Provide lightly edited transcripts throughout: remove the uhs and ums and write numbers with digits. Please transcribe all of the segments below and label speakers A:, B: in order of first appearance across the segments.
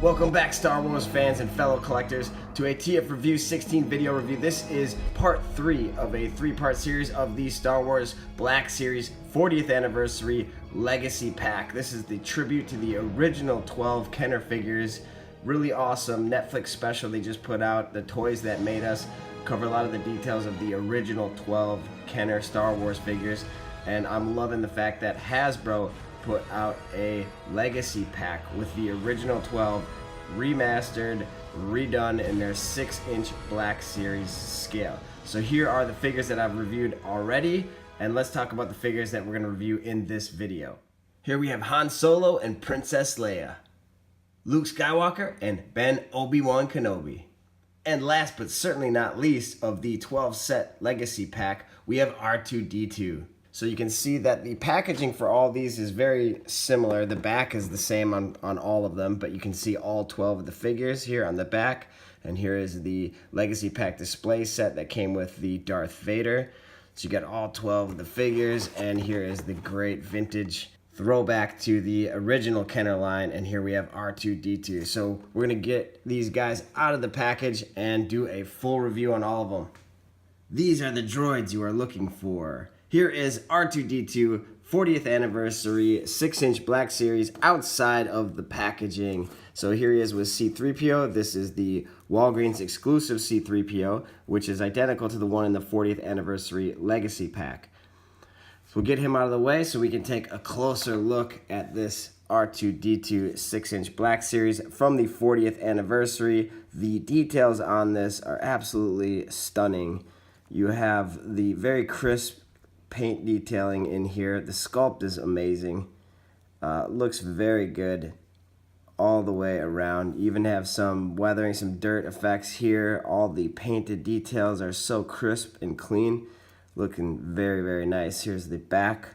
A: Welcome back, Star Wars fans and fellow collectors, to a TF Review 16 video review. This is part 3 of a 3-part series of the Star Wars Black Series 40th Anniversary Legacy Pack. This is the tribute to the original 12 Kenner figures. Really awesome Netflix special they just put out, The Toys That Made Us. Cover a lot of the details of the original 12 Kenner Star Wars figures. And I'm loving the fact that Hasbro put out a legacy pack with the original 12 remastered, redone in their 6-inch Black Series scale. So here are the figures that I've reviewed already, and let's talk about the figures that we're going to review in this video. Here we have Han Solo and Princess Leia, Luke Skywalker and Ben Obi-Wan Kenobi. And last but certainly not least of the 12 set legacy pack, we have Artoo-Detoo. So you can see that the packaging for all these is very similar. The back is the same on all of them, but you can see all 12 of the figures here on the back. And here is the Legacy Pack display set that came with the Darth Vader. So you got all 12 of the figures, and here is the great vintage throwback to the original Kenner line, and here we have Artoo-Detoo. So we're gonna get these guys out of the package and do a full review on all of them. These are the droids you are looking for. Here is Artoo-Detoo 40th Anniversary 6-inch Black Series outside of the packaging. So here he is with C-3PO. This is the Walgreens exclusive C-3PO, which is identical to the one in the 40th Anniversary Legacy Pack. So we'll get him out of the way so we can take a closer look at this Artoo-Detoo 6-inch Black Series from the 40th Anniversary. The details on this are absolutely stunning. You have the very crisp paint detailing in here. The sculpt is amazing. Looks very good all the way around. You even have some weathering, some dirt effects here. All the painted details are so crisp and clean. Looking very, very nice. Here's the back.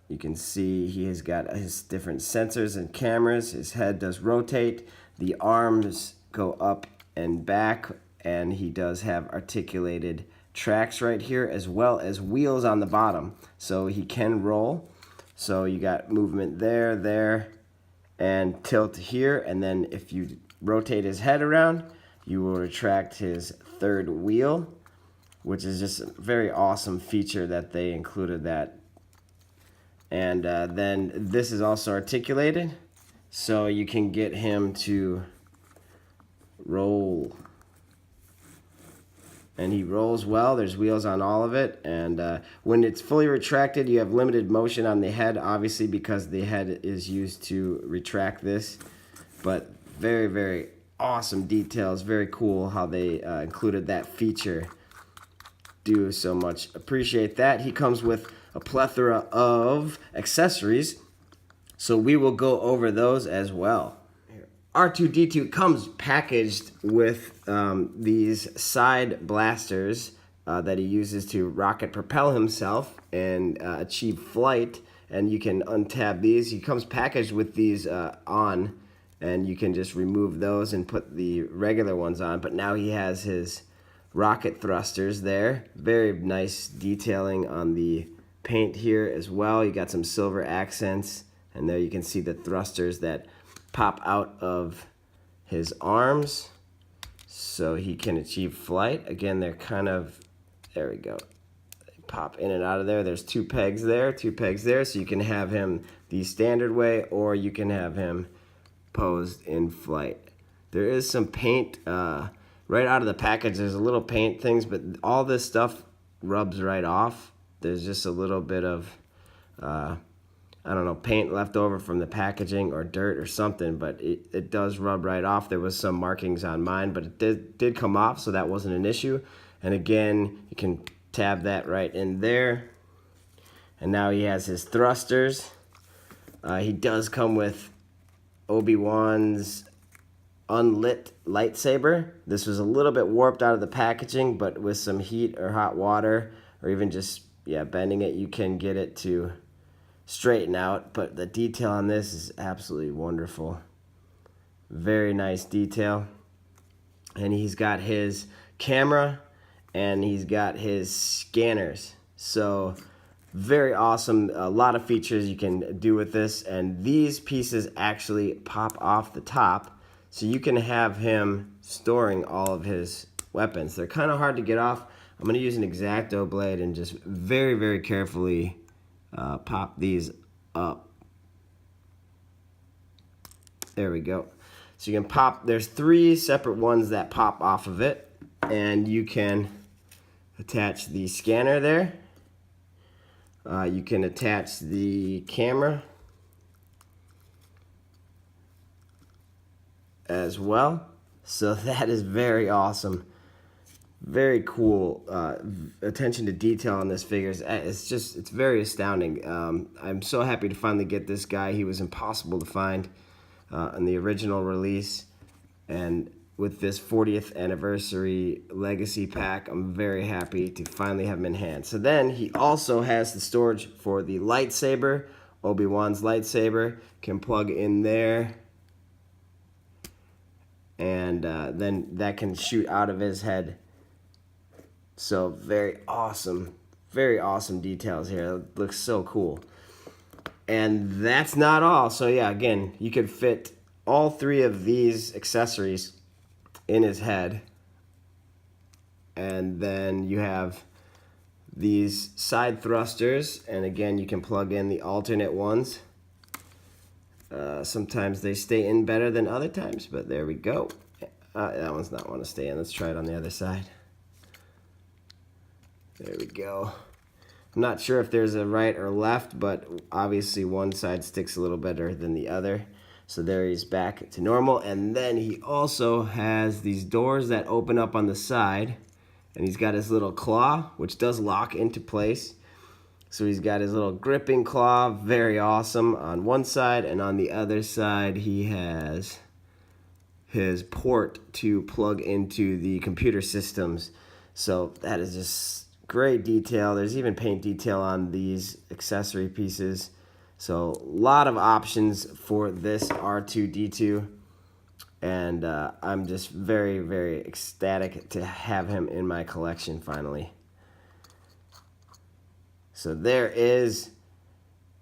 A: You can see he has got his different sensors and cameras. His head does rotate. The arms go up and back, and he does have articulated tracks right here, as well as wheels on the bottom, so he can roll. So you got movement there, and tilt here, and then if you rotate his head around, you will retract his third wheel, which is just a very awesome feature that they included that. And then this is also articulated, so you can get him to roll. And he rolls well. There's wheels on all of it, and when it's fully retracted, you have limited motion on the head, obviously, because the head is used to retract this. But very, very awesome details. Very cool how they included that feature. Do so much appreciate that. He comes with a plethora of accessories, so we will go over those as well. Artoo-Detoo comes packaged with these side blasters that he uses to rocket propel himself and achieve flight, and you can untab these. He comes packaged with these on, and you can just remove those and put the regular ones on, but now he has his rocket thrusters there. Very nice detailing on the paint here as well. You got some silver accents, and there you can see the thrusters that pop out of his arms so he can achieve flight. Again, they're kind of, there we go, they pop in and out of there. There's two pegs there, so you can have him the standard way, or you can have him posed in flight. There is some paint right out of the package. There's a little paint things, but all this stuff rubs right off. There's just a little bit of I don't know, paint left over from the packaging or dirt or something, but it does rub right off. There was some markings on mine, but it did come off, so that wasn't an issue. And again, you can tab that right in there. And now he has his thrusters. He does come with Obi-Wan's unlit lightsaber. This was a little bit warped out of the packaging, but with some heat or hot water, or even just, bending it, you can get it to straighten out. But the detail on this is absolutely wonderful. Very nice detail. And he's got his camera and he's got his scanners. So very awesome. A lot of features you can do with this, and these pieces actually pop off the top. So you can have him storing all of his weapons. They're kind of hard to get off. I'm going to use an X-Acto blade and just very, very carefully pop these up. There we go. So you can pop, there's 3 separate ones that pop off of it, and you can attach the scanner there. You can attach the camera as well. So that is very awesome. Very cool. Attention to detail on this figure. It's very astounding. I'm so happy to finally get this guy. He was impossible to find in the original release. And with this 40th anniversary legacy pack, I'm very happy to finally have him in hand. So then he also has the storage for the lightsaber. Obi-Wan's lightsaber can plug in there, and then that can shoot out of his head. So very awesome details here. It looks so cool. And that's not all. So yeah, again, you could fit all 3 of these accessories in his head. And then you have these side thrusters, and again, you can plug in the alternate ones. Sometimes they stay in better than other times, but there we go. That one's not want to stay in. Let's try it on the other side. There we go. I'm not sure if there's a right or left, but obviously one side sticks a little better than the other. So there he's back to normal. And then he also has these doors that open up on the side. And he's got his little claw, which does lock into place. So he's got his little gripping claw, very awesome, on one side. And on the other side, he has his port to plug into the computer systems. So that is just great detail. There's even paint detail on these accessory pieces. So a lot of options for this Artoo-Detoo. And I'm just very, very ecstatic to have him in my collection finally. So there is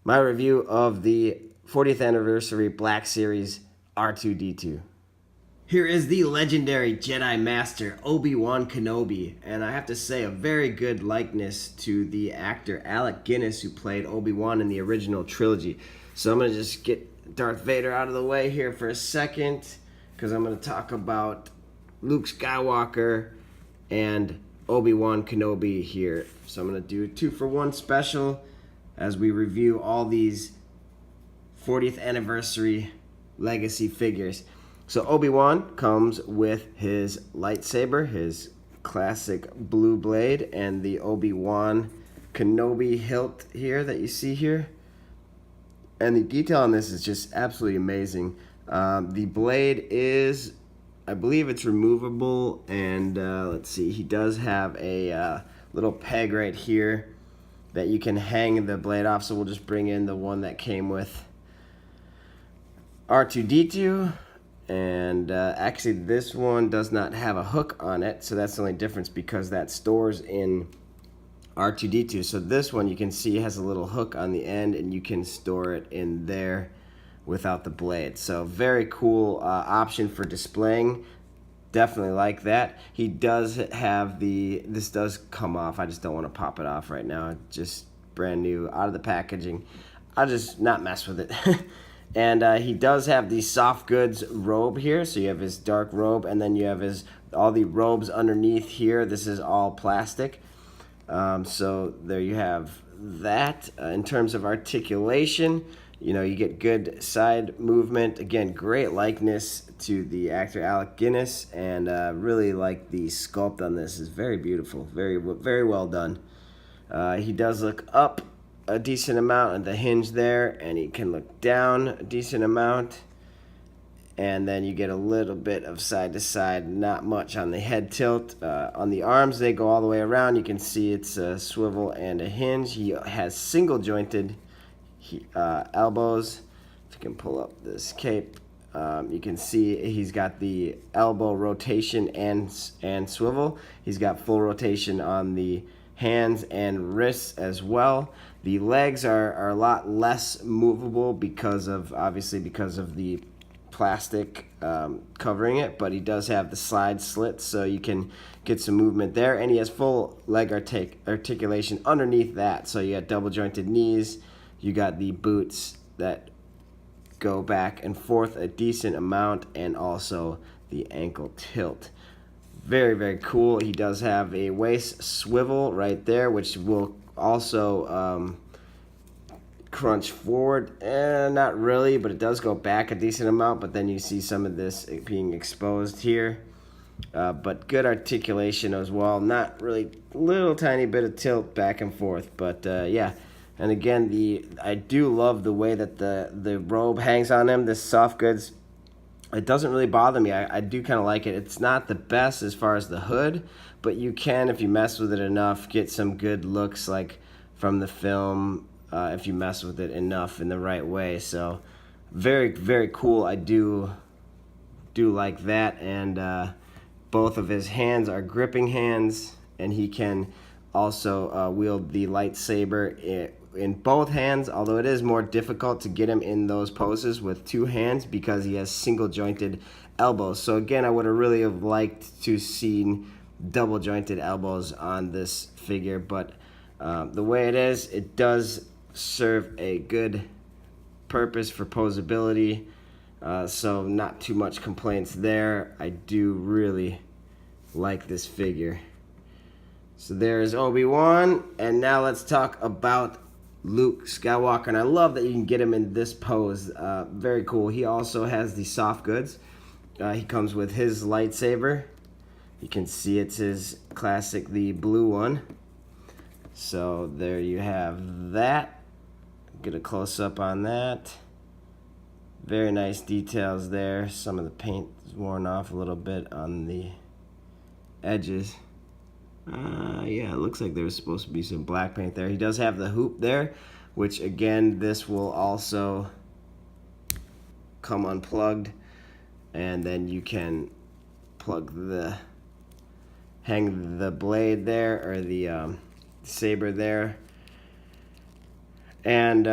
A: my review of the 40th anniversary Black Series Artoo-Detoo. Here is the legendary Jedi Master Obi-Wan Kenobi, and I have to say a very good likeness to the actor Alec Guinness who played Obi-Wan in the original trilogy. So I'm going to just get Darth Vader out of the way here for a second, because I'm going to talk about Luke Skywalker and Obi-Wan Kenobi here. So I'm going to do a 2-for-1 special as we review all these 40th anniversary legacy figures. So Obi-Wan comes with his lightsaber, his classic blue blade, and the Obi-Wan Kenobi hilt here that you see here. And the detail on this is just absolutely amazing. The blade is, I believe it's removable, and let's see, he does have a little peg right here that you can hang the blade off, so we'll just bring in the one that came with Artoo-Detoo. And actually this one does not have a hook on it, so that's the only difference because that stores in Artoo-Detoo. So this one you can see has a little hook on the end, and you can store it in there without the blade. So very cool option for displaying. Definitely like that. He does have this does come off. I just don't want to pop it off right now. Just brand new out of the packaging. I'll just not mess with it. And he does have the soft goods robe here. So you have his dark robe, and then you have all the robes underneath here. This is all plastic. So there you have that. In terms of articulation, you get good side movement. Again, great likeness to the actor Alec Guinness, and really like the sculpt on this. Is very beautiful, very, very well done. He does look up a decent amount at the hinge there, and he can look down a decent amount, and then you get a little bit of side to side, not much on the head tilt. On the arms, they go all the way around. You can see it's a swivel and a hinge. He has single jointed elbows. If you can pull up this cape, you can see he's got the elbow rotation and swivel. He's got full rotation on the hands and wrists as well. The legs are a lot less movable because of the plastic covering it, but he does have the side slits, so you can get some movement there, and he has full leg articulation underneath that. So you got double jointed knees, you got the boots that go back and forth a decent amount, and also the ankle tilt. Very, very cool. He does have a waist swivel right there, which will also crunch forward. Not really, but it does go back a decent amount, but then you see some of this being exposed here. But good articulation as well. Not really, little tiny bit of tilt back and forth, but yeah. And again, I do love the way that the robe hangs on him. This soft goods, it doesn't really bother me. I do kind of like it. It's not the best as far as the hood, but you can, if you mess with it enough, get some good looks like from the film if you mess with it enough in the right way. So very, very cool. I do like that. And both of his hands are gripping hands, and he can also wield the lightsaber in both hands, although it is more difficult to get him in those poses with two hands because he has single jointed elbows. So again, I would have really have liked to seen double jointed elbows on this figure, but the way it is, it does serve a good purpose for posability, so not too much complaints there. I do really like this figure. So there's Obi-Wan, and now let's talk about Luke Skywalker, and I love that you can get him in this pose. Very cool. He also has the soft goods. He comes with his lightsaber. You can see it's his classic, the blue one. So there you have that. Get a close-up on that. Very nice details there. Some of the paint is worn off a little bit on the edges. Yeah, it looks like there was supposed to be some black paint there. He does have the hoop there, which again, this will also come unplugged, and then you can hang the blade there, or the saber there. And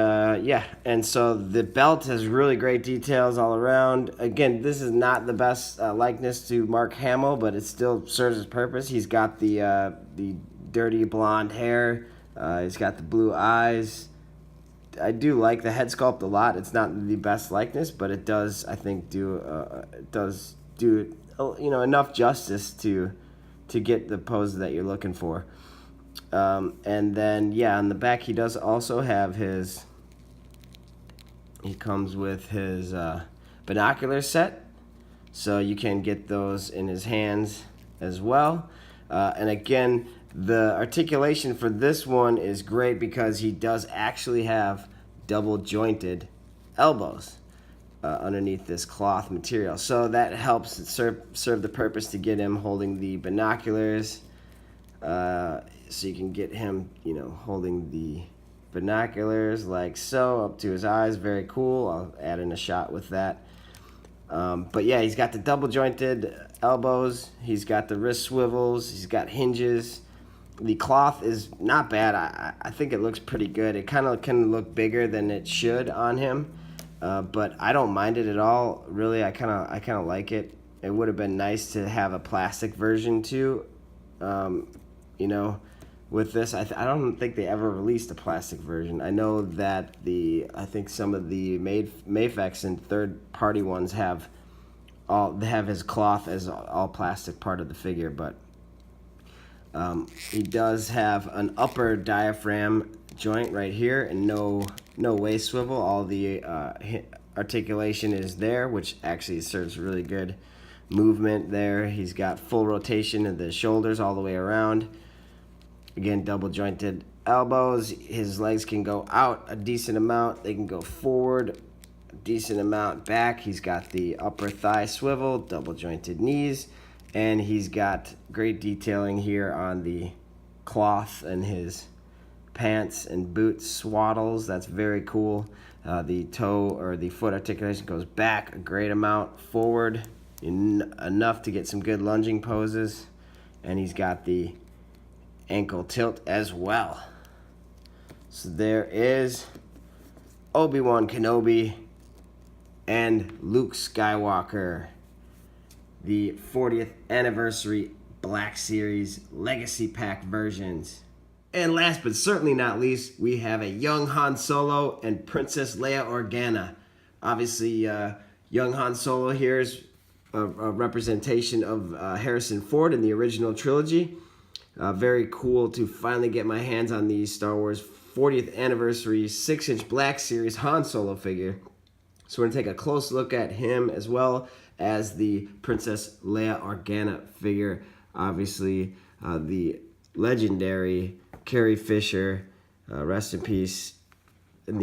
A: yeah, and so the belt has really great details all around. Again, this is not the best likeness to Mark Hamill, but it still serves its purpose. He's got the dirty blonde hair. He's got the blue eyes. I do like the head sculpt a lot. It's not the best likeness, but it does, I think, do enough justice to get the pose that you're looking for. And then, yeah, on the back, he does also have he comes with his binocular set, so you can get those in his hands as well. And again, the articulation for this one is great because he does actually have double jointed elbows underneath this cloth material, so that helps serve the purpose to get him holding the binoculars. So you can get him, holding the binoculars like so up to his eyes. Very cool. I'll add in a shot with that. But yeah, he's got the double jointed elbows. He's got the wrist swivels. He's got hinges. The cloth is not bad. I think it looks pretty good. It kind of can look bigger than it should on him, but I don't mind it at all. Really, I kind of like it. It would have been nice to have a plastic version too. With this, I don't think they ever released a plastic version. I know that I think some of the Mafex and third-party ones have his cloth as all plastic part of the figure, but he does have an upper diaphragm joint right here, and no waist swivel. All the articulation is there, which actually serves really good movement there. He's got full rotation of the shoulders all the way around. Again, double jointed elbows. His legs can go out a decent amount. They can go forward a decent amount back. He's got the upper thigh swivel, double jointed knees, and he's got great detailing here on the cloth and his pants and boot swaddles. That's very cool. The toe or the foot articulation goes back a great amount, forward enough to get some good lunging poses, and he's got the ankle tilt as well. So there is ObiWan Kenobi and Luke Skywalker, the 40th anniversary Black Series Legacy Pack versions. And last but certainly not least, we have a young Han Solo and Princess Leia Organa. Obviously, young Han Solo here is a representation of Harrison Ford in the original trilogy. Very cool to finally get my hands on the Star Wars 40th anniversary 6-inch Black Series Han Solo figure. So we're going to take a close look at him as well as the Princess Leia Organa figure. Obviously, the legendary Carrie Fisher, rest in peace, and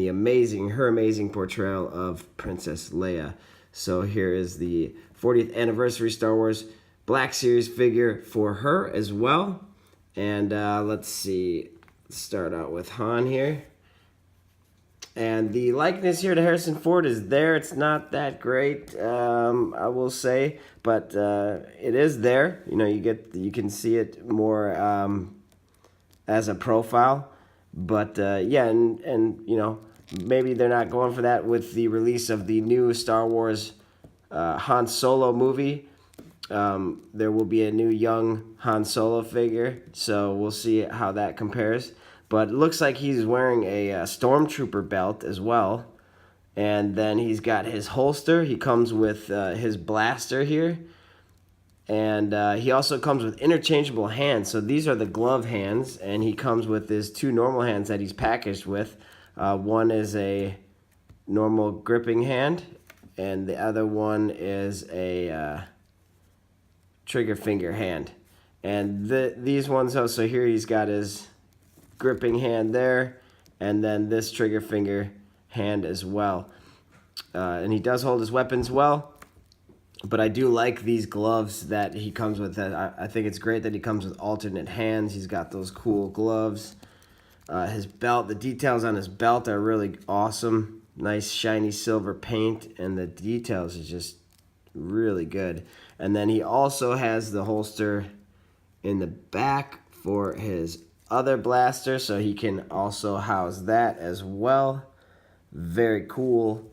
A: her amazing portrayal of Princess Leia. So here is the 40th anniversary Star Wars Black Series figure for her as well. And let's see, start out with Han here. And the likeness here to Harrison Ford is there. It's not that great, I will say, but it is there. You know, you can see it more as a profile. But yeah, and you know, maybe they're not going for that with the release of the new Star Wars Han Solo movie. There will be a new young Han Solo figure, so we'll see how that compares. But it looks like he's wearing a Stormtrooper belt as well. And then he's got his holster. He comes with his blaster here. And he also comes with interchangeable hands. So these are the glove hands. And he comes with his 2 normal hands that he's packaged with. One is a normal gripping hand. And the other one is a trigger finger hand. And these ones also here, he's got his gripping hand there, and then this trigger finger hand as well. And he does hold his weapons well, but I do like these gloves that he comes with. I think it's great that he comes with alternate hands. He's got those cool gloves. His belt, the details on his belt are really awesome. Nice shiny silver paint, and the details is just really good. And then he also has the holster in the back for his other blaster, so he can also house that as well. Very cool.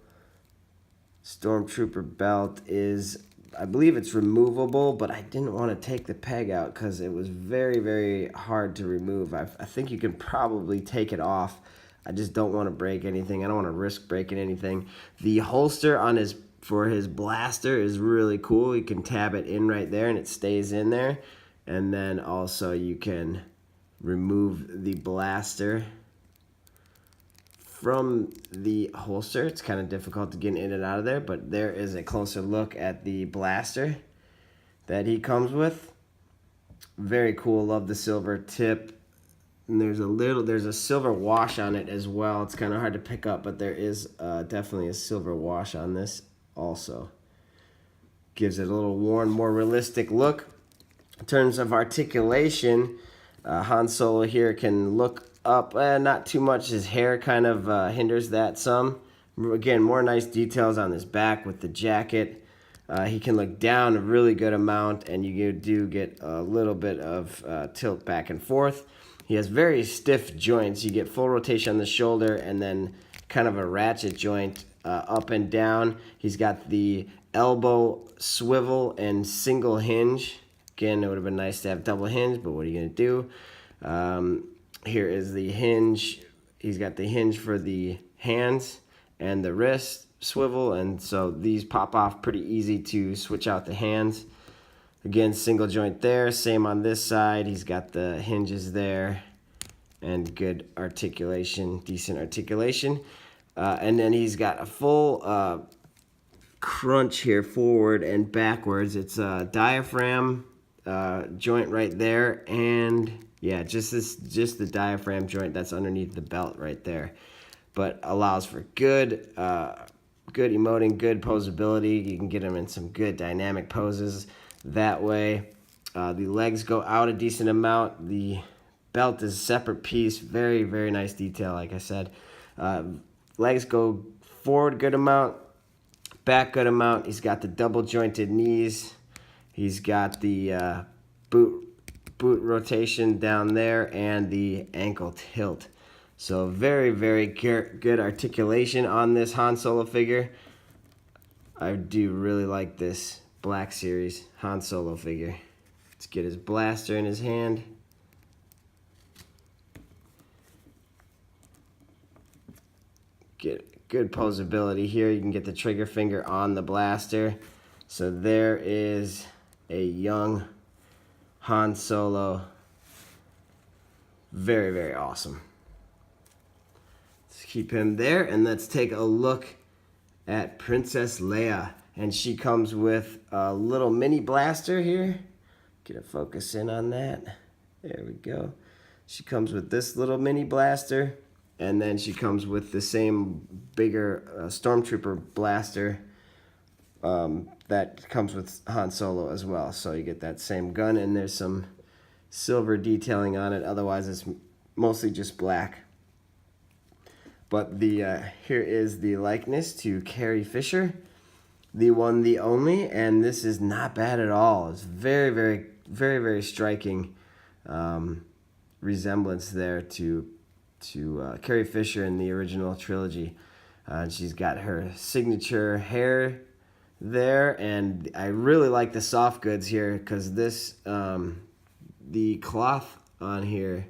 A: Stormtrooper belt is, I believe it's removable, but I didn't want to take the peg out because it was very, very hard to remove. I think you can probably take it off. I just don't want to break anything. I don't want to risk breaking anything. The holster on for his blaster is really cool. You can tab it in right there and it stays in there. And then also you can remove the blaster from the holster. It's kind of difficult to get in and out of there, but there is a closer look at the blaster that he comes with. Very cool. Love the silver tip. And there's a silver wash on it as well. It's kind of hard to pick up, but there is definitely a silver wash on this also. Gives it a little worn, more realistic look. In terms of articulation, Han Solo here can look up, not too much. His hair kind of hinders that some. Again, more nice details on his back with the jacket. He can look down a really good amount, and you do get a little bit of tilt back and forth. He has very stiff joints. You get full rotation on the shoulder and then kind of a ratchet joint up and down. He's got the elbow swivel and single hinge. Again, it would have been nice to have double hinge, but what are you going to do? Here is the hinge. He's got the hinge for the hands and the wrist swivel, and so these pop off pretty easy to switch out the hands. Again, single joint there. Same on this side. He's got the hinges there and good articulation, decent articulation. And then he's got a full crunch here forward and backwards. It's a diaphragm joint right there, and yeah, just the diaphragm joint that's underneath the belt right there, but allows for good emoting, good posability. You can get him in some good dynamic poses that way. The legs go out a decent amount. The belt is a separate piece. Very, very nice detail, like I said. Legs go forward good amount, back good amount. He's got the double jointed knees. He's got the boot rotation down there and the ankle tilt. So very, very good articulation on this Han Solo figure. I do really like this Black Series Han Solo figure. Let's get his blaster in his hand. Get good posability here. You can get the trigger finger on the blaster. So there is a young Han Solo. Very, very awesome. Let's keep him there, and let's take a look at Princess Leia. And she comes with a little mini blaster here. Get a focus in on that. There we go. She comes with this little mini blaster, and then she comes with the same bigger Stormtrooper blaster that comes with Han Solo as well. So you get that same gun, and there's some silver detailing on it. Otherwise, it's mostly just black. But the here is the likeness to Carrie Fisher, the one, the only, and this is not bad at all. It's very, very, very, very striking resemblance there to Carrie Fisher in the original trilogy. She's got her signature hair there, and I really like the soft goods here because this the cloth on here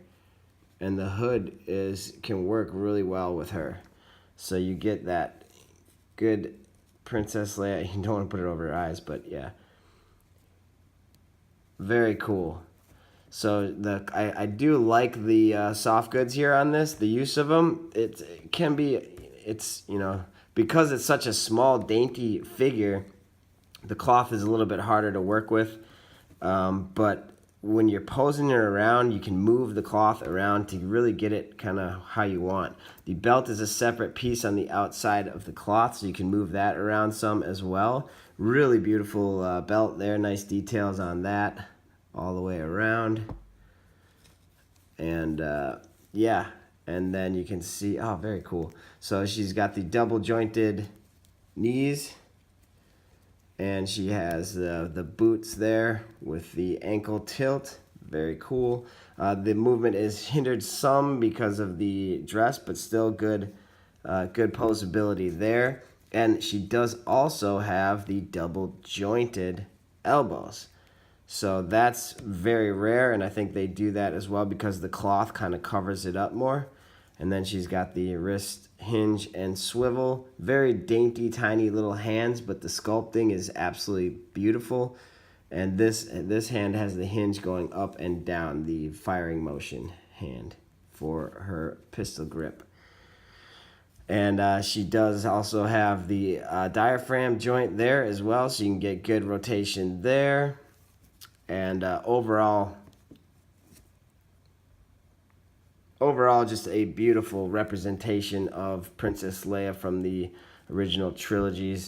A: and the hood can work really well with her. So you get that good Princess Leia. You don't want to put it over her eyes, but yeah, very cool. So I do like the soft goods here on this. The use of them, it can be, you know, because it's such a small, dainty figure, the cloth is a little bit harder to work with. But when you're posing it around, you can move the cloth around to really get it kind of how you want. The belt is a separate piece on the outside of the cloth, so you can move that around some as well. Really beautiful belt there. Nice details on that all the way around. And yeah, and then you can see, oh, very cool. So she's got the double jointed knees, and she has the boots there with the ankle tilt. Very cool. The movement is hindered some because of the dress, but still good posability there. And she does also have the double jointed elbows. So that's very rare, and I think they do that as well because the cloth kind of covers it up more. And then she's got the wrist hinge and swivel. Very dainty, tiny little hands, but the sculpting is absolutely beautiful. And this hand has the hinge going up and down, the firing motion hand for her pistol grip. And she does also have the diaphragm joint there as well, so you can get good rotation there. And overall, just a beautiful representation of Princess Leia from the original trilogy,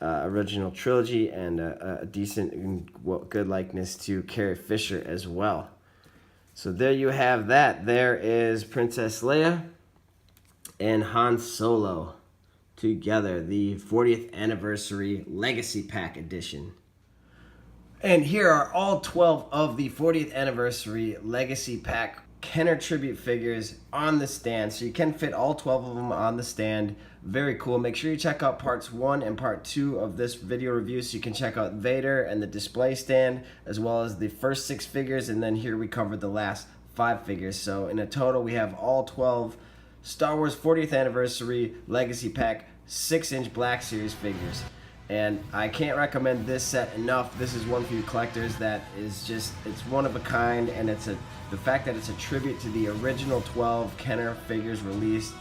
A: and a decent and good likeness to Carrie Fisher as well. So there you have that. There is Princess Leia and Han Solo together, the 40th Anniversary Legacy Pack Edition. And here are all 12 of the 40th Anniversary Legacy Pack Kenner tribute figures on the stand. So you can fit all 12 of them on the stand. Very cool. Make sure you check out parts 1 and part 2 of this video review so you can check out Vader and the display stand, as well as the first 6 figures, and then here we covered the last 5 figures. So in a total, we have all 12 Star Wars 40th Anniversary Legacy Pack 6-inch Black Series figures. And I can't recommend this set enough. This is one for you collectors that is just, it's one of a kind, and the fact that it's a tribute to the original 12 Kenner figures released.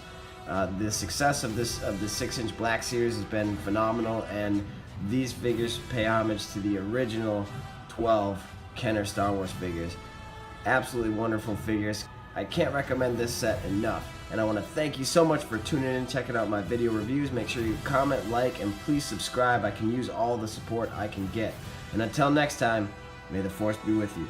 A: The success of the 6-inch Black Series has been phenomenal, and these figures pay homage to the original 12 Kenner Star Wars figures. Absolutely wonderful figures. I can't recommend this set enough. And I want to thank you so much for tuning in and checking out my video reviews. Make sure you comment, like, and please subscribe. I can use all the support I can get. And until next time, may the Force be with you.